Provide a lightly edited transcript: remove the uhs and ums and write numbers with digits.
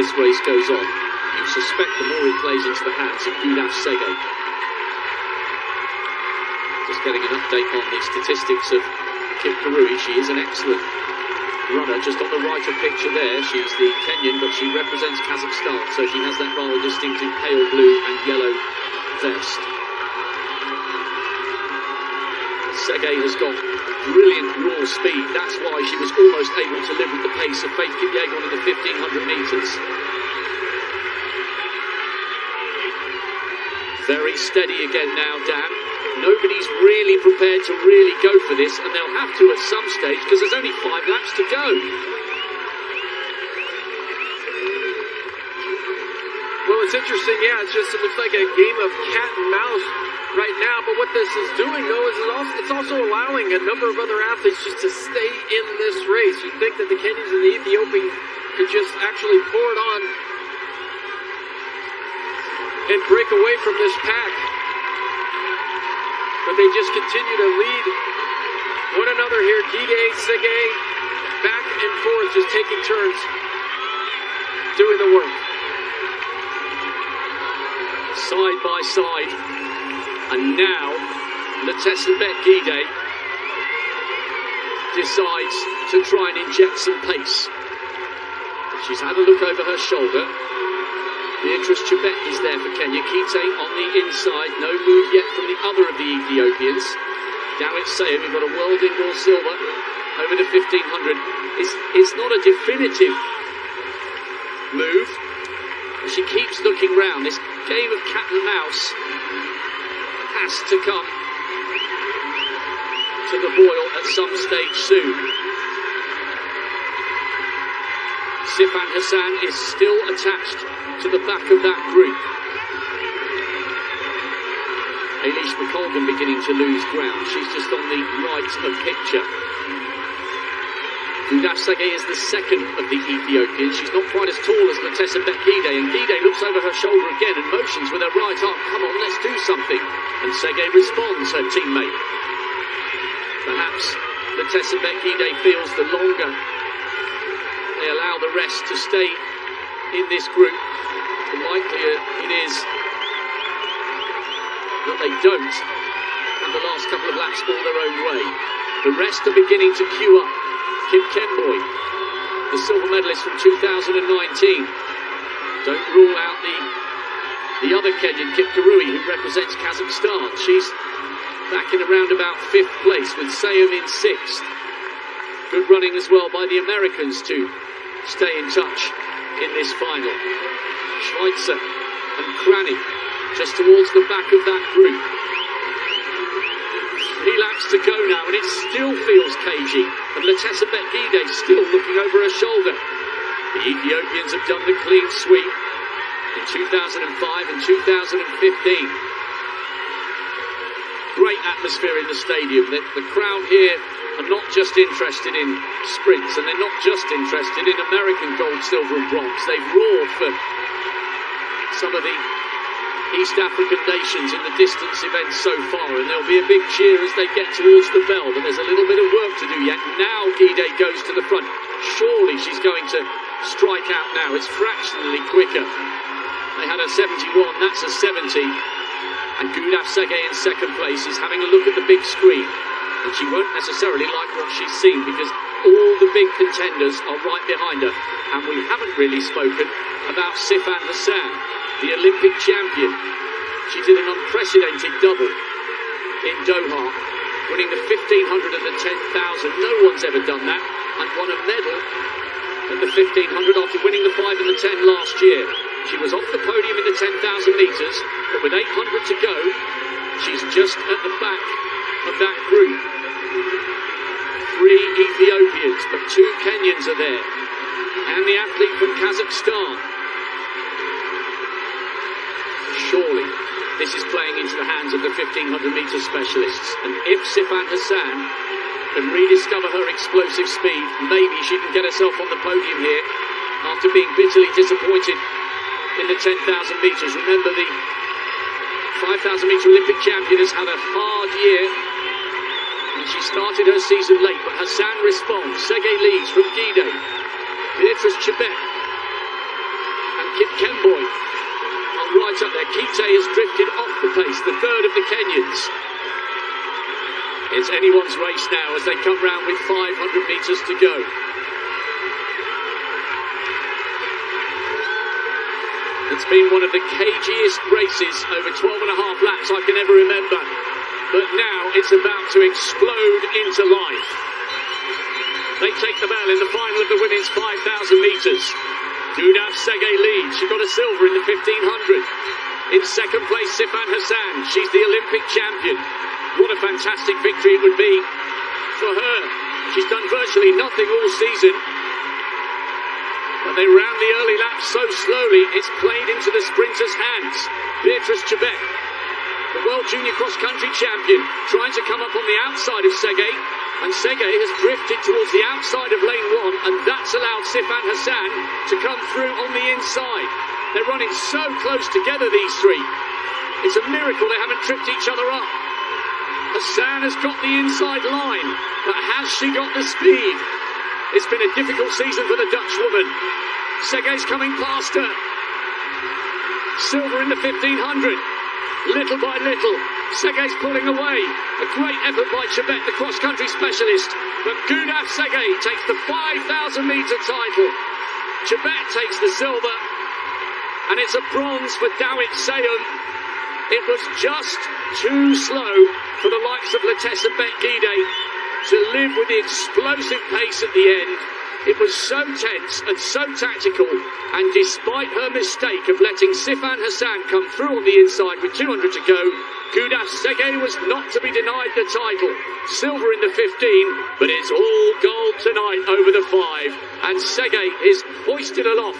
this race goes on, you suspect the more it plays into the hands of GUDAF. Just getting an update on the statistics of Kipkurui. She is an excellent runner. Just on the right of picture there, she's the Kenyan, but she represents Kazakhstan, so she has that rather distinctive pale blue and yellow vest. TSEGAYE has got brilliant raw speed. That's why she was almost able to live with the pace of Faith Kipyegon in the 1500 metres. Very steady again now, Dan. Nobody's really prepared to really go for this, and they'll have to at some stage because there's only 5 laps to go. Well, it's interesting, yeah, it looks like a game of cat and mouse right now, but what this is doing, though, is it's also allowing a number of other athletes just to stay in this race. You'd think that the Kenyans and the Ethiopians could just actually pour it on and break away from this pack. But they just continue to lead one another here. TSEGAYE back and forth, just taking turns doing the work. Side by side. And now, l'Hagit decides to try and inject some pace. She's had a look over her shoulder. Beatrice Chebet is there for Kenya. Kite on the inside. No move yet from the other of the Ethiopians. Dawit Sayum, we've got a world indoor silver over the 1500. It's not a definitive move. She keeps looking round. This game of cat and mouse has to come to the boil at some stage soon. Sifan Hassan is still attached to the back of that group. Eilish McColgan beginning to lose ground. She's just on the right of picture. GUDAF is the second of the Ethiopians. She's not quite as tall as l'Hagit, and Gide looks over her shoulder again and motions with her right arm. Come on, let's do something. And Tsegay responds, her teammate. Perhaps l'Hagit feels the longer they allow the rest to stay in this group, the likelier it is that they don't have the last couple of laps all their own way. The rest are beginning to queue up. Kim Kemboy, the silver medalist from 2019. Don't rule out the other Kenyan, Kipkurui, who represents Kazakhstan. She's back in around about 5th place with Sayum in 6th. Good running as well by the Americans to stay in touch in this final. Schweitzer and Krani just towards the back of that group. 3 laps to go now, and it still feels cagey. And l'Hagit still looking over her shoulder. The Ethiopians have done the clean sweep in 2005 and 2015. Great atmosphere in the stadium. The crowd here are not just interested in sprints, and they're not just interested in American gold, silver and bronze. They've roared for some of the East African nations in the distance events so far, and there'll be a big cheer as they get towards the bell, but there's a little bit of work to do yet. Now Gide goes to the front. Surely she's going to strike out now. It's fractionally quicker. They had a 71, that's a 70. And GUDAF in 2nd place is having a look at the big screen. And she won't necessarily like what she's seen, because all the big contenders are right behind her. And we haven't really spoken about Sifan Hassan, the Olympic champion. She did an unprecedented double in Doha, winning the 1500 and the 10,000. No one's ever done that, and won a medal at the 1500 after winning the 5 and the 10 last year. She was off the podium in the 10,000 metres, but with 800 to go, she's just at the back of that group. 3 Ethiopians, but 2 Kenyans are there, and the athlete from Kazakhstan. Surely this is playing into the hands of the 1500-metre specialists, and if Sifan Hassan can rediscover her explosive speed, maybe she can get herself on the podium here after being bitterly disappointed in the 10,000 metres. Remember, the 5,000-metre Olympic champion has had a hard year, and she started her season late, but Hassan responds. Tsegay leads from Gide. Beatrice Chebet Kemboi are right up there. Kite has drifted off the pace, the third of the Kenyans. It's anyone's race now as they come round with 500 metres to go. It's been one of the cagiest races over 12 and a half laps I can ever remember. But now it's about to explode into life. They take the bell in the final of the women's 5,000 metres. GUDAF Won leads. She got a silver in the 1500. In second place, Sifan Hassan. She's the Olympic champion. What a fantastic victory it would be for her. She's done virtually nothing all season. But they ran the early laps so slowly, it's played into the sprinters' hands. Beatrice Chebet, the World Junior Cross Country champion, trying to come up on the outside of Tsegay. And Tsegay has drifted towards the outside of lane 1, and that's allowed Sifan Hassan to come through on the inside. They're running so close together, these three. It's a miracle they haven't tripped each other up. Hassan has got the inside line, but has she got the speed? It's been a difficult season for the Dutch woman. Tsegay's coming past her. Silver in the 1500. Little by little, Tsegay's pulling away. A great effort by Chebet, the cross-country specialist. But GUDAF Won takes the 5,000-metre title. Chebet takes the silver. And it's a bronze for Dawit Sayum. It was just too slow for the likes of l'Eltesenbet to live with the explosive pace at the end. It was so tense and so tactical, and despite her mistake of letting Sifan Hassan come through on the inside with 200 to go, GUDAF Won was not to be denied the title. Silver in the 15, but it's all gold tonight over the 5, and Tsegay is hoisted aloft.